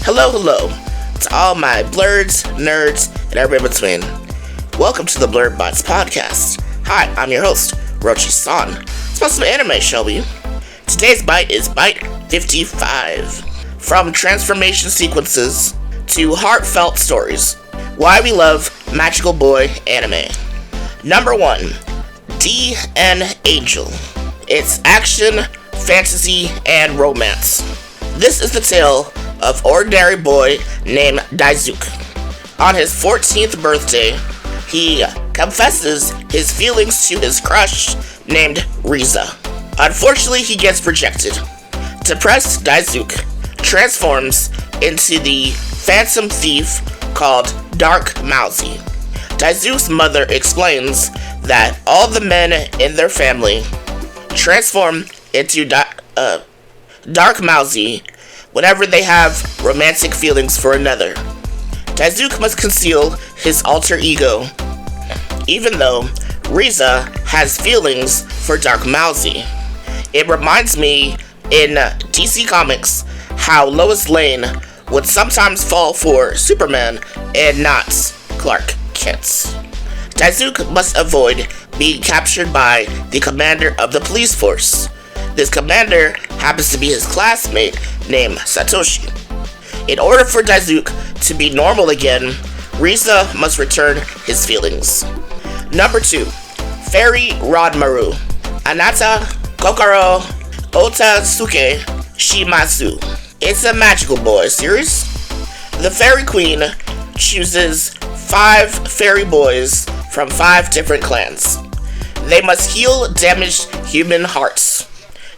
Hello, hello to all my Blerds, nerds, and everyone in between. Welcome to the Blerd Bites podcast. Hi, I'm your host, Rochie-san. Let's watch some anime, shall we? Today's bite is Bite 55. From transformation sequences to heartfelt stories. Why we love magical boy anime. Number 1, D&Angel. It's action, fantasy, and romance. This is the tale of ordinary boy named Daisuke. On his 14th birthday, he confesses his feelings to his crush named Riza. Unfortunately, he gets rejected. Depressed, Daisuke transforms into the phantom thief called Dark Mousy. Daisuke's mother explains that all the men in their family transform into Dark Mousy whenever they have romantic feelings for another. Daisuke must conceal his alter ego, even though Riza has feelings for Dark Mousy. It reminds me in DC Comics how Lois Lane would sometimes fall for Superman and not Clark Kent. Daisuke must avoid being captured by the commander of the police force. This commander happens to be his classmate named Satoshi. In order for Daisuke to be normal again, Riza must return his feelings. Number 2, Fairy Rodmaru. Anata Kokoro Otasuke Shimasu. It's a magical boy series. The Fairy Queen chooses 5 fairy boys from 5 different clans. They must heal damaged human hearts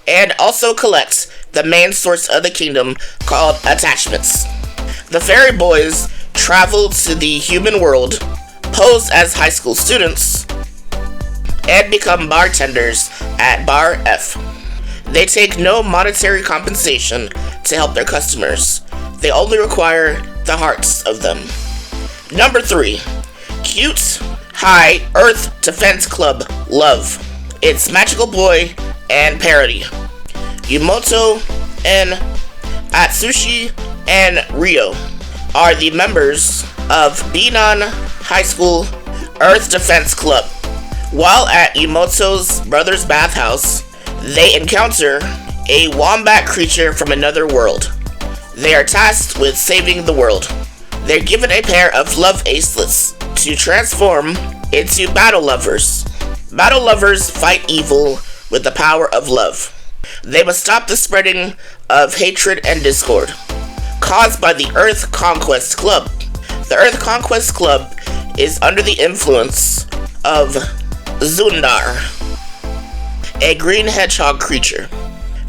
and also collect the main source of the kingdom called attachments. The fairy boys travel to the human world, pose as high school students, and become bartenders at Bar F. They take no monetary compensation to help their customers. They only require the hearts of them. Number 3, Cute High Earth Defense Club Love. It's magical boy and parody. Yumoto and Atsushi and Ryo are the members of Binan High School Earth Defense Club. While at Yumoto's brother's bathhouse, they encounter a wombat creature from another world. They are tasked with saving the world. They're given a pair of love acelets to transform into battle lovers. Battle lovers fight evil with the power of love. They must stop the spreading of hatred and discord caused by the Earth Conquest Club. The Earth Conquest Club is under the influence of Zundar, a green hedgehog creature.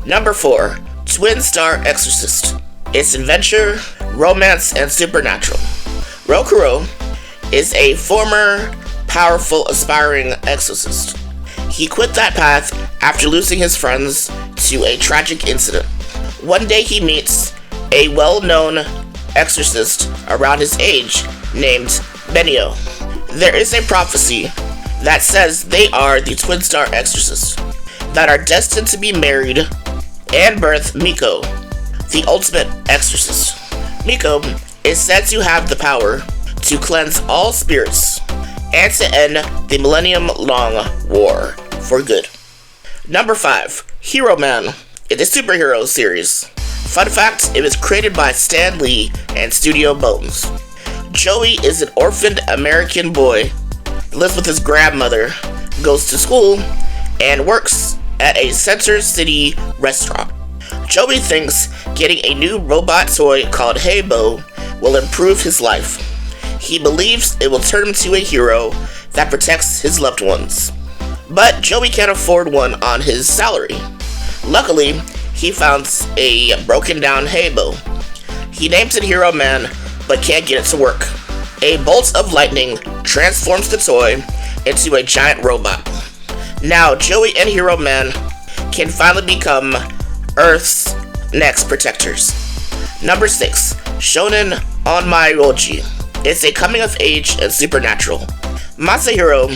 Number 4, Twin Star Exorcist. It's adventure, romance, and supernatural. Rokuro is a former, powerful, aspiring exorcist. He quit that path after losing his friends to a tragic incident. One day he meets a well-known exorcist around his age named Benio. There is a prophecy that says they are the Twin Star Exorcists that are destined to be married and birth Miko, the ultimate exorcist. Miko is said to have the power to cleanse all spirits and to end the millennium-long war for good. Number 5, Hero Man. It's a superhero series. Fun fact, it was created by Stan Lee and Studio Bones. Joey is an orphaned American boy, lives with his grandmother, goes to school, and works at a Center City restaurant. Joey thinks getting a new robot toy called Heibo will improve his life. He believes it will turn him into a hero that protects his loved ones. But Joey can't afford one on his salary. Luckily, he finds a broken down Heibo. He names it Hero Man, but can't get it to work. A bolt of lightning transforms the toy into a giant robot. Now, Joey and Hero Man can finally become Earth's next protectors. Number 6, Shonen Onmyoji. It's a coming-of-age and supernatural. Masahiro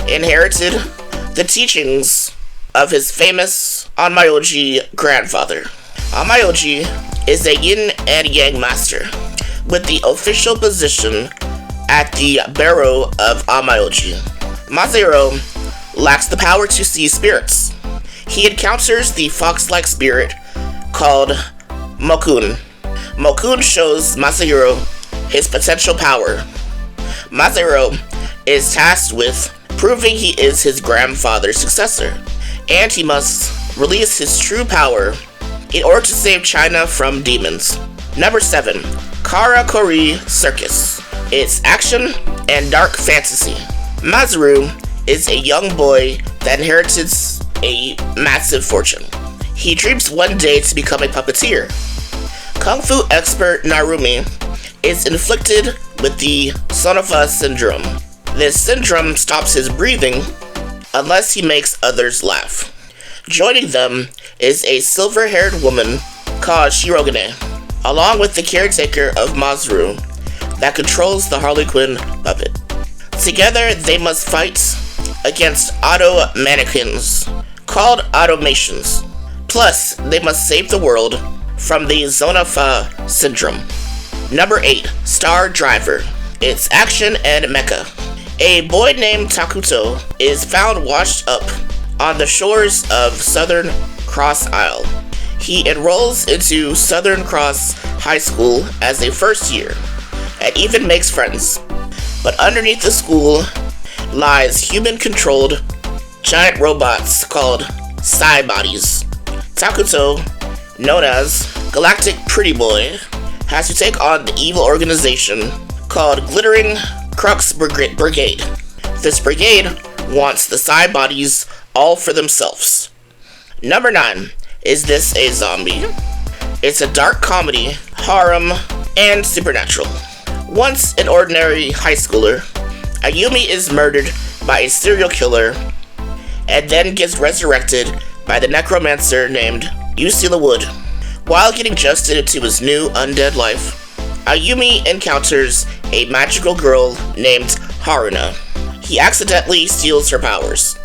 inherited the teachings of his famous Onmyoji grandfather. Onmyoji is a yin and yang master, with the official position at the Barrow of Amayoji. Masahiro lacks the power to see spirits. He encounters the fox-like spirit called Mokun. Mokun shows Masahiro his potential power. Masahiro is tasked with proving he is his grandfather's successor, and he must release his true power in order to save China from demons. Number 7. Karakuri Circus. It's action and dark fantasy. Masaru is a young boy that inherits a massive fortune. He dreams one day to become a puppeteer. Kung Fu expert Narumi is inflicted with the Sonofa syndrome. This syndrome stops his breathing unless he makes others laugh. Joining them is a silver-haired woman called Shirogane, along with the caretaker of Masaru that controls the Harley Quinn puppet. Together, they must fight against auto mannequins called automations. Plus, they must save the world from the Zonofa syndrome. Number 8. Star Driver. It's action and mecha. A boy named Takuto is found washed up on the shores of Southern Cross Isle. He enrolls into Southern Cross High School as a first year and even makes friends. But underneath the school lies human-controlled giant robots called Psy Bodies. Takuto, known as Galactic Pretty Boy, has to take on the evil organization called Glittering Crux Brigade. This brigade wants the Psy Bodies all for themselves. Number 9. Is This a Zombie? It's a dark comedy, harem, and supernatural. Once an ordinary high schooler, Ayumi is murdered by a serial killer and then gets resurrected by the necromancer named Usila Wood. While getting adjusted into his new undead life, Ayumi encounters a magical girl named Haruna. He accidentally steals her powers.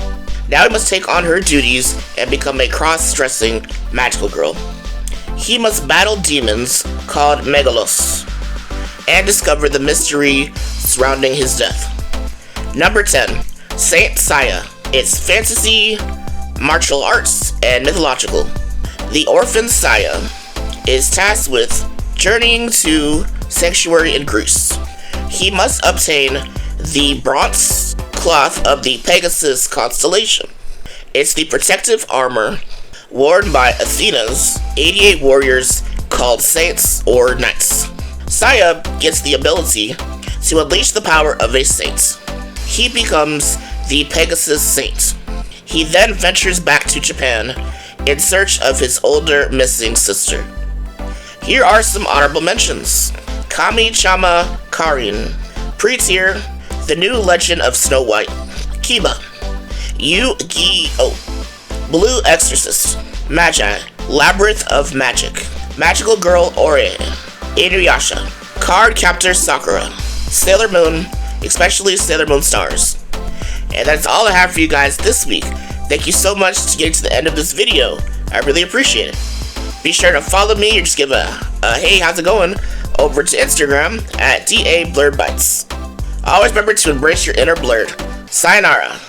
Now he must take on her duties and become a cross-dressing magical girl. He must battle demons called Megalos and discover the mystery surrounding his death. Number 10. Saint Seiya. It's fantasy, martial arts, and mythological. The orphan Seiya is tasked with journeying to sanctuary in Greece. He must obtain the bronze cloth of the Pegasus constellation. It's the protective armor worn by Athena's 88 warriors called saints or knights. Seiya gets the ability to unleash the power of a saint. He becomes the Pegasus Saint. He then ventures back to Japan in search of his older missing sister. Here are some honorable mentions. Kami-chama Karin, Pre-Tier, The New Legend of Snow White, Kiba, Yu-Gi-Oh, Blue Exorcist, Magi, Labyrinth of Magic, Magical Girl Ore, Inuyasha, Card Captor Sakura, Sailor Moon, especially Sailor Moon Stars. And that's all I have for you guys this week. Thank you so much to getting to the end of this video. I really appreciate it. Be sure to follow me or just give a hey, how's it going, over to Instagram at DA Blerd Bites. Always remember to embrace your inner blerd. Sayonara.